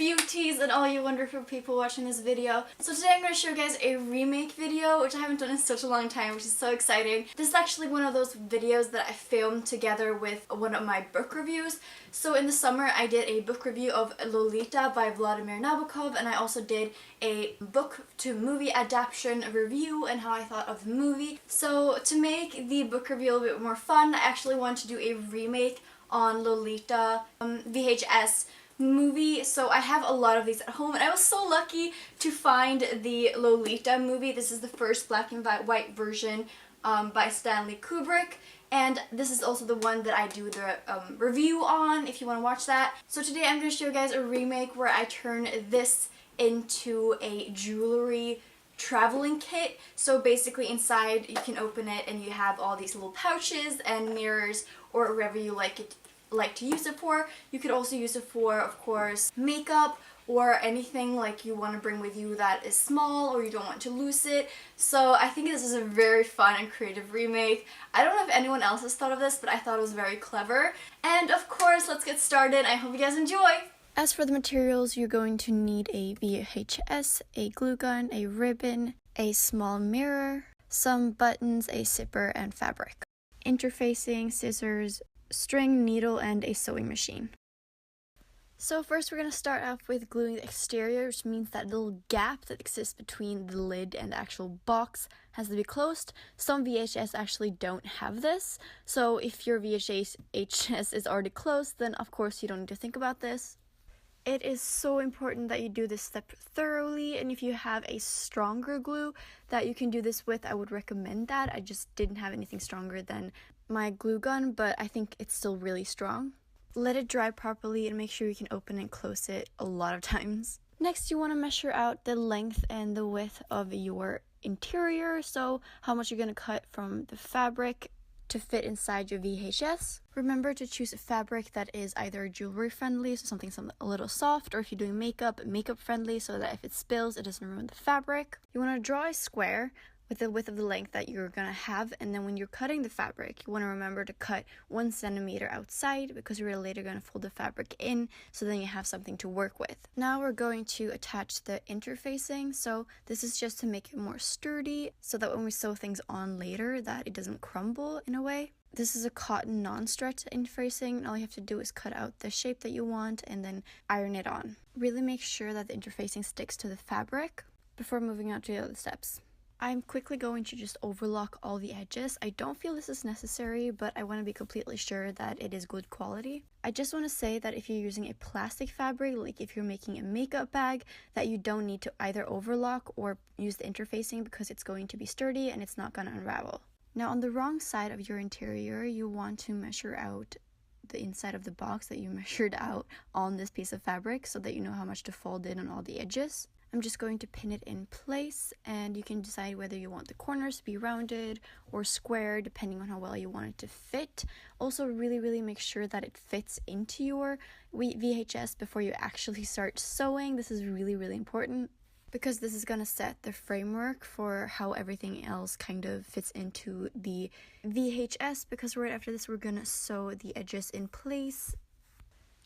beauties and all you wonderful people watching this video. So today I'm going to show you guys a remake video, which I haven't done in such a long time, which is so exciting. This is actually one of those videos that I filmed together with one of my book reviews. So in the summer I did a book review of Lolita by Vladimir Nabokov, and I also did a book to movie adaptation review and how I thought of the movie. So to make the book review a little bit more fun, I actually want to do a remake on Lolita VHS movie. So I have a lot of these at home, and I was so lucky to find the Lolita movie. This is the first black and white version by Stanley Kubrick, and this is also the one that I do the review on if you want to watch that. So today I'm going to show you guys a remake where I turn this into a jewelry traveling kit. So basically inside you can open it and you have all these little pouches and mirrors or whatever you like to use it for. You could also use it for, of course, makeup or anything like you want to bring with you that is small or you don't want to lose it. So I think this is a very fun and creative remake. I don't know if anyone else has thought of this, but I thought it was very clever. And of course, let's get started. I hope you guys enjoy! As for the materials, you're going to need a VHS, a glue gun, a ribbon, a small mirror, some buttons, a zipper, and fabric. Interfacing, scissors, string, needle, and a sewing machine. So first we're going to start off with gluing the exterior, which means that little gap that exists between the lid and the actual box has to be closed. Some VHS actually don't have this, so if your VHS is already closed, then of course you don't need to think about this. It is so important that you do this step thoroughly, and if you have a stronger glue that you can do this with, I would recommend that. I just didn't have anything stronger than my glue gun, but I think it's still really strong. Let it dry properly and make sure you can open and close it a lot of times. Next, you want to measure out the length and the width of your interior, so how much you're going to cut from the fabric to fit inside your VHS. Remember to choose a fabric that is either jewelry friendly, so something a little soft, or if you're doing makeup friendly, so that if it spills, it doesn't ruin the fabric. You want to draw a square with the width of the length that you're gonna have, and then when you're cutting the fabric, you want to remember to cut 1 centimeter outside, because you're later going to fold the fabric in, so then you have something to work with. Now we're going to attach the interfacing, so this is just to make it more sturdy, so that when we sew things on later, that it doesn't crumble in a way. This is a cotton non-stretch interfacing, and all you have to do is cut out the shape that you want and then iron it on. Really make sure that the interfacing sticks to the fabric before moving on to the other steps. I'm quickly going to just overlock all the edges. I don't feel this is necessary, but I want to be completely sure that it is good quality. I just want to say that if you're using a plastic fabric, like if you're making a makeup bag, that you don't need to either overlock or use the interfacing, because it's going to be sturdy and it's not going to unravel. Now on the wrong side of your interior, you want to measure out the inside of the box that you measured out on this piece of fabric, so that you know how much to fold in on all the edges. I'm just going to pin it in place, and you can decide whether you want the corners to be rounded or square depending on how well you want it to fit. Also really make sure that it fits into your VHS before you actually start sewing. This is really important, because this is going to set the framework for how everything else kind of fits into the VHS, because right after this we're going to sew the edges in place.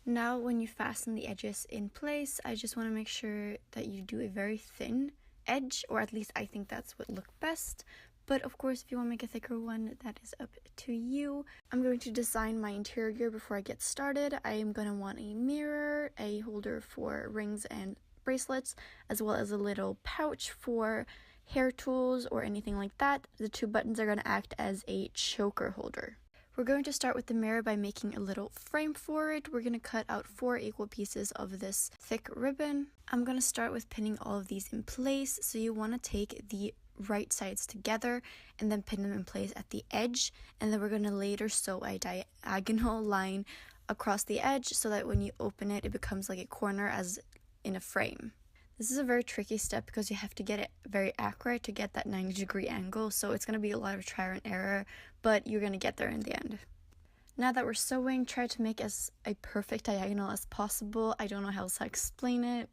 Now when you fasten the edges in place, I just want to make sure that you do a very thin edge, or at least I think that's what looked best. But of course, if you want to make a thicker one, that is up to you. I'm going to design my interior before I get started. I am going to want a mirror, a holder for rings and bracelets, as well as a little pouch for hair tools or anything like that. The 2 buttons are going to act as a choker holder. We're going to start with the mirror by making a little frame for it. We're going to cut out 4 equal pieces of this thick ribbon. I'm going to start with pinning all of these in place. So you want to take the right sides together and then pin them in place at the edge. And then we're going to later sew a diagonal line across the edge, so that when you open it, it becomes like a corner as in a frame. This is a very tricky step because you have to get it very accurate to get that 90-degree angle, so it's going to be a lot of trial and error, but you're going to get there in the end. Now that we're sewing, try to make as a perfect diagonal as possible. I don't know how else to explain it.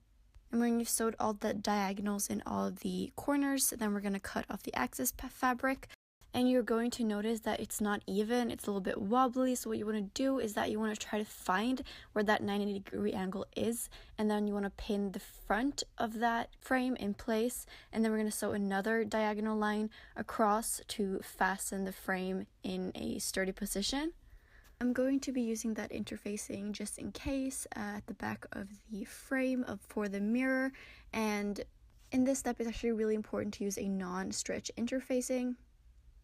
And when you've sewed all the diagonals in all the corners, then we're going to cut off the excess fabric and you're going to notice that it's not even, it's a little bit wobbly. So what you want to do is that you want to try to find where that 90-degree angle is, and then you want to pin the front of that frame in place, and then we're going to sew another diagonal line across to fasten the frame in a sturdy position. I'm going to be using that interfacing just in case at the back of the frame for the mirror, and in this step it's actually really important to use a non-stretch interfacing.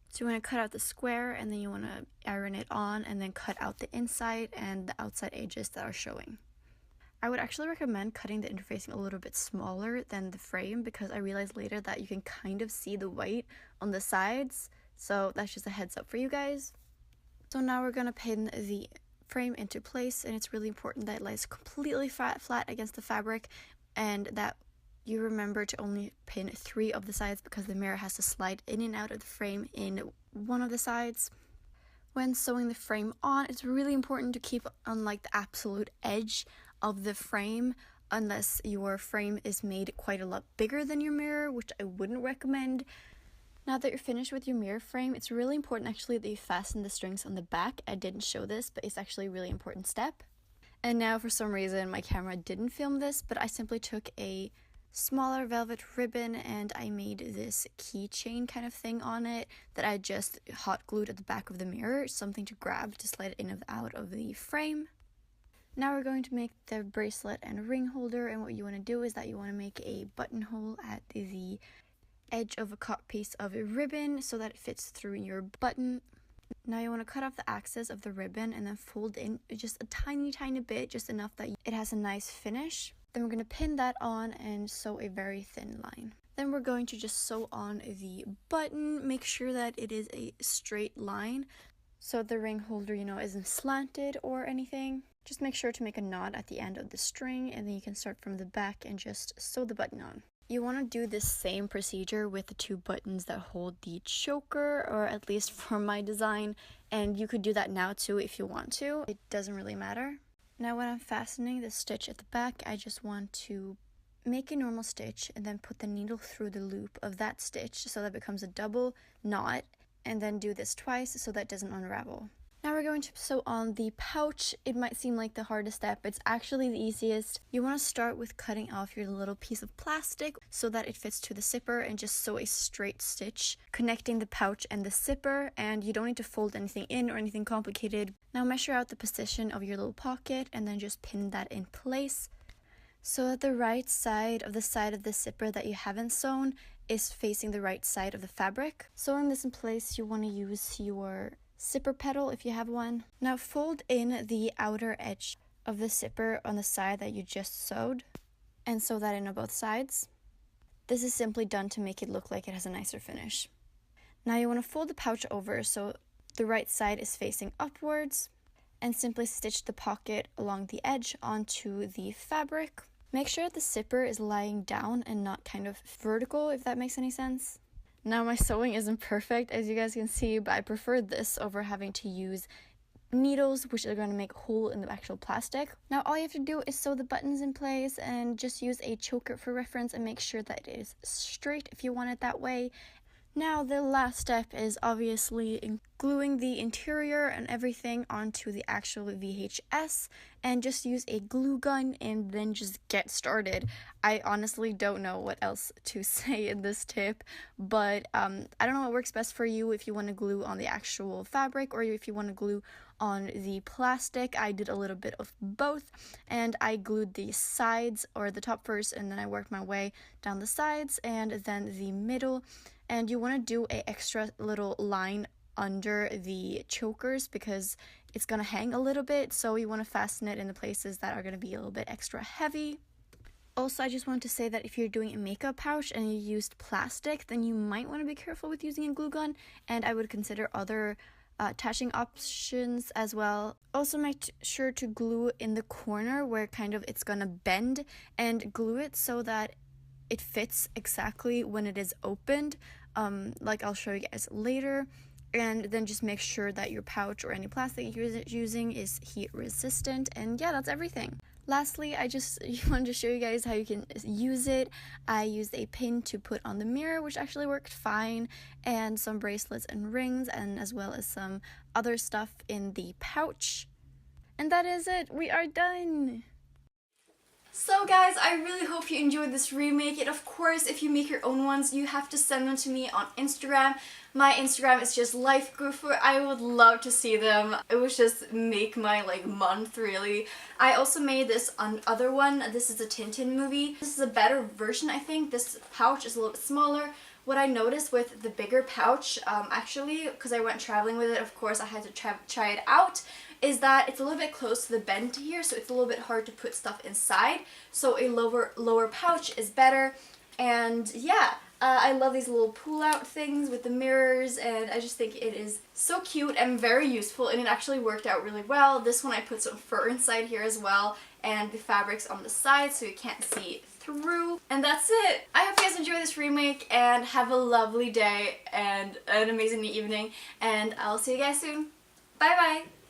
So you want to cut out the square, and then you want to iron it on, and then cut out the inside and the outside edges that are showing. I would actually recommend cutting the interfacing a little bit smaller than the frame, because I realized later that you can kind of see the white on the sides, so that's just a heads up for you guys. So now we're going to pin the frame into place, and it's really important that it lies completely flat against the fabric, and that you remember to only pin 3 of the sides, because the mirror has to slide in and out of the frame in one of the sides. When sewing the frame on, it's really important to keep on like the absolute edge of the frame, unless your frame is made quite a lot bigger than your mirror, which I wouldn't recommend. Now that you're finished with your mirror frame, it's really important actually that you fasten the strings on the back. I didn't show this, but it's actually a really important step. And now for some reason my camera didn't film this, but I simply took a smaller velvet ribbon and I made this keychain kind of thing on it that I just hot glued at the back of the mirror, something to grab to slide it in and out of the frame. Now we're going to make the bracelet and ring holder, and what you want to do is that you want to make a buttonhole at the edge of a cut piece of a ribbon so that it fits through your button. Now you want to cut off the axis of the ribbon and then fold in just a tiny bit, just enough that it has a nice finish. Then we're going to pin that on and sew a very thin line. Then we're going to just sew on the button. Make sure that it is a straight line so the ring holder, isn't slanted or anything. Just make sure to make a knot at the end of the string, and then you can start from the back and just sew the button on. You want to do this same procedure with the 2 buttons that hold the choker, or at least for my design, and you could do that now too if you want to. It doesn't really matter. Now when I'm fastening the stitch at the back, I just want to make a normal stitch and then put the needle through the loop of that stitch so that it becomes a double knot, and then do this twice so that it doesn't unravel. Now we're going to sew on the pouch. It might seem like the hardest step, but it's actually the easiest. You want to start with cutting off your little piece of plastic so that it fits to the zipper, and just sew a straight stitch connecting the pouch and the zipper, and you don't need to fold anything in or anything complicated. Now measure out the position of your little pocket and then just pin that in place so that the right side of the zipper that you haven't sewn is facing the right side of the fabric. Sewing this in place, you want to use your zipper pedal if you have one. Now fold in the outer edge of the zipper on the side that you just sewed and sew that in on both sides. This is simply done to make it look like it has a nicer finish. Now you want to fold the pouch over so the right side is facing upwards, and simply stitch the pocket along the edge onto the fabric. Make sure that the zipper is lying down and not kind of vertical, if that makes any sense. Now my sewing isn't perfect, as you guys can see, but I prefer this over having to use needles, which are going to make a hole in the actual plastic. Now all you have to do is sew the buttons in place and just use a choker for reference and make sure that it is straight if you want it that way. Now the last step is obviously gluing the interior and everything onto the actual VHS, and just use a glue gun and then just get started. I honestly don't know what else to say in this tip, but I don't know what works best for you, if you want to glue on the actual fabric or if you want to glue on the plastic. I did a little bit of both, and I glued the sides or the top first, and then I worked my way down the sides and then the middle. And you want to do an extra little line under the chokers because it's going to hang a little bit, so you want to fasten it in the places that are going to be a little bit extra heavy. Also, I just wanted to say that if you're doing a makeup pouch and you used plastic, then you might want to be careful with using a glue gun, and I would consider other attaching options as well. Also, make sure to glue in the corner where kind of it's going to bend, and glue it so that it fits exactly when it is opened, like I'll show you guys later. And then just make sure that your pouch or any plastic you're using is heat resistant, and yeah, that's everything. Lastly, I just wanted to show you guys how you can use it. I used a pin to put on the mirror, which actually worked fine, and some bracelets and rings, and as well as some other stuff in the pouch. And that is it. We are done. So guys, I really hope you enjoyed this remake, and of course if you make your own ones you have to send them to me on Instagram. My Instagram is just lifegoofer. I would love to see them. It would just make my month really. I also made this other one. This is a Tintin movie. This is a better version, I think. This pouch is a little bit smaller. What I noticed with the bigger pouch, actually, because I went traveling with it, of course I had to try it out, is that it's a little bit close to the bend here, so it's a little bit hard to put stuff inside. So a lower pouch is better. And yeah, I love these little pull-out things with the mirrors, and I just think it is so cute and very useful, and it actually worked out really well. This one I put some fur inside here as well, and the fabric's on the side so you can't see through. And that's it. I hope you guys enjoy this remake and have a lovely day and an amazing evening, and I'll see you guys soon. Bye bye!